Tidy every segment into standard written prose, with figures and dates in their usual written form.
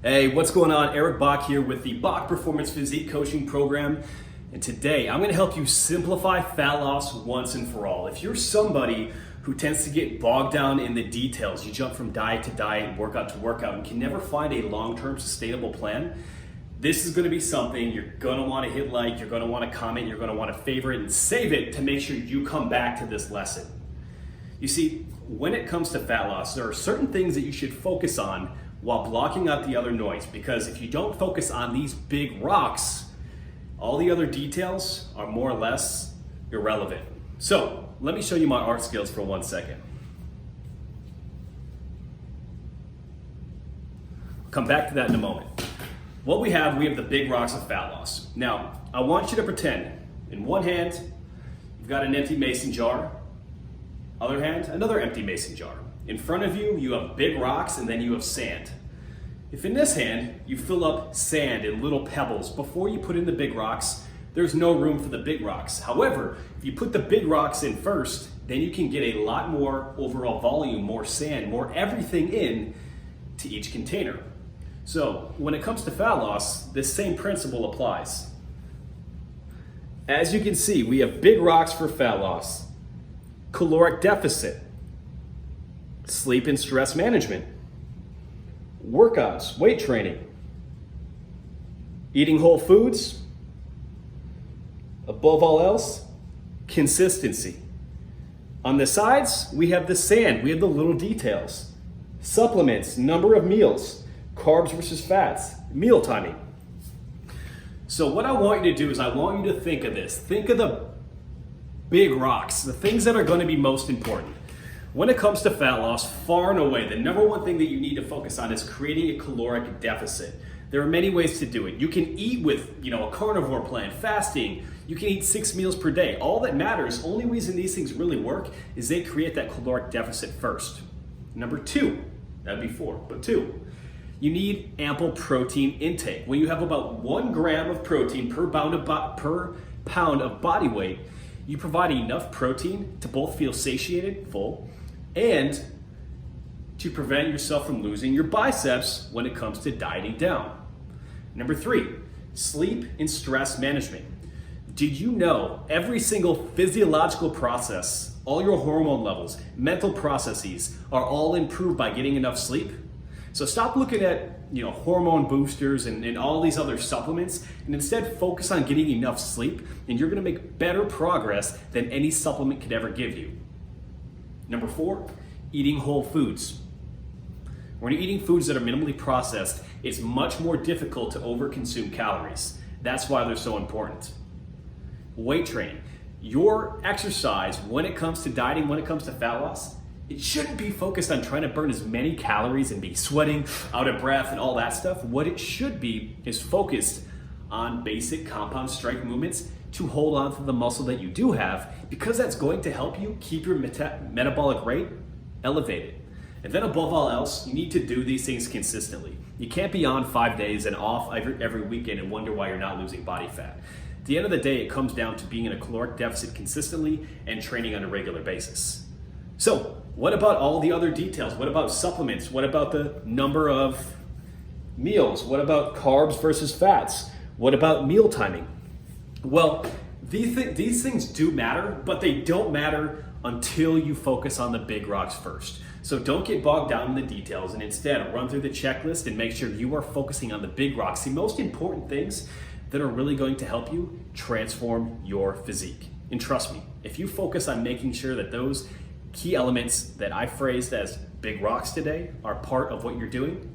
Hey, what's going on? Eric Bach here with the Bach Performance Physique Coaching Program. And today I'm going to help you simplify fat loss once and for all. If you're somebody who tends to get bogged down in the details, you jump from diet to diet, workout to workout, and can never find a long-term sustainable plan, this is going to be something you're going to want to hit like, you're going to want to comment, you're going to want to favorite and save it to make sure you come back to this lesson. You see, when it comes to fat loss, there are certain things that you should focus on while blocking out the other noise, because if you don't focus on these big rocks, all the other details are more or less irrelevant. So let me show you my art skills for 1 second. Come back to that in a moment. What we have the big rocks of fat loss. Now, I want you to pretend in one hand, you've got an empty mason jar. Other hand, another empty mason jar. In front of you, you have big rocks and then you have sand. If in this hand, you fill up sand and little pebbles before you put in the big rocks, there's no room for the big rocks. However, if you put the big rocks in first, then you can get a lot more overall volume, more sand, more everything in to each container. So when it comes to fat loss, this same principle applies. As you can see, we have big rocks for fat loss, caloric deficit, sleep and stress management, workouts, weight training, eating whole foods, above all else, consistency. On the sides, we have the sand, we have the little details, supplements, number of meals, carbs versus fats, meal timing. So what I want you to do is I want you to think of this. Think of the big rocks, the things that are going to be most important. When it comes to fat loss, far and away, the number one thing that you need to focus on is creating a caloric deficit. There are many ways to do it. You can eat with, a carnivore plan, fasting. You can eat 6 meals per day. All that matters, only reason these things really work is they create that caloric deficit first. Number 2, that'd be 4, but 2, you need ample protein intake. When you have about 1 gram of protein per pound of body weight, you provide enough protein to both feel satiated, full, and to prevent yourself from losing your biceps when it comes to dieting down. Number 3, sleep and stress management. Did you know every single physiological process, all your hormone levels, mental processes are all improved by getting enough sleep? So stop looking at hormone boosters and all these other supplements, and instead focus on getting enough sleep, and you're gonna make better progress than any supplement could ever give you. Number 4, eating whole foods. When you're eating foods that are minimally processed, it's much more difficult to overconsume calories. That's why they're so important. Weight training. Your exercise, when it comes to dieting, when it comes to fat loss, it shouldn't be focused on trying to burn as many calories and be sweating, out of breath, and all that stuff. What it should be is focused on basic compound strength movements to hold on to the muscle that you do have, because that's going to help you keep your metabolic rate elevated. And then above all else, you need to do these things consistently. You can't be on 5 days and off every weekend and wonder why you're not losing body fat. At the end of the day, it comes down to being in a caloric deficit consistently and training on a regular basis. So, what about all the other details? What about supplements? What about the number of meals? What about carbs versus fats? What about meal timing? Well, these things do matter, but they don't matter until you focus on the big rocks first. So don't get bogged down in the details, and instead run through the checklist and make sure you are focusing on the big rocks, the most important things that are really going to help you transform your physique. And trust me, if you focus on making sure that those key elements that I phrased as big rocks today are part of what you're doing,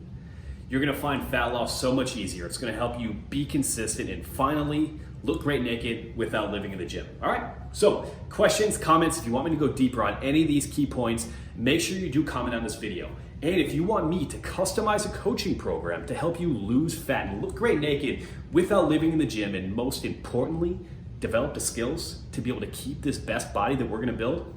you're gonna find fat loss so much easier. It's gonna help you be consistent and finally look great naked without living in the gym. All right, so questions, comments, if you want me to go deeper on any of these key points, make sure you do comment on this video. And if you want me to customize a coaching program to help you lose fat and look great naked without living in the gym, and most importantly, develop the skills to be able to keep this best body that we're gonna build,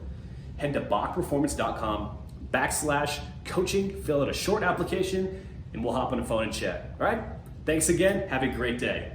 head to bachperformance.com/coaching, fill out a short application, and we'll hop on the phone and chat. All right, thanks again, have a great day.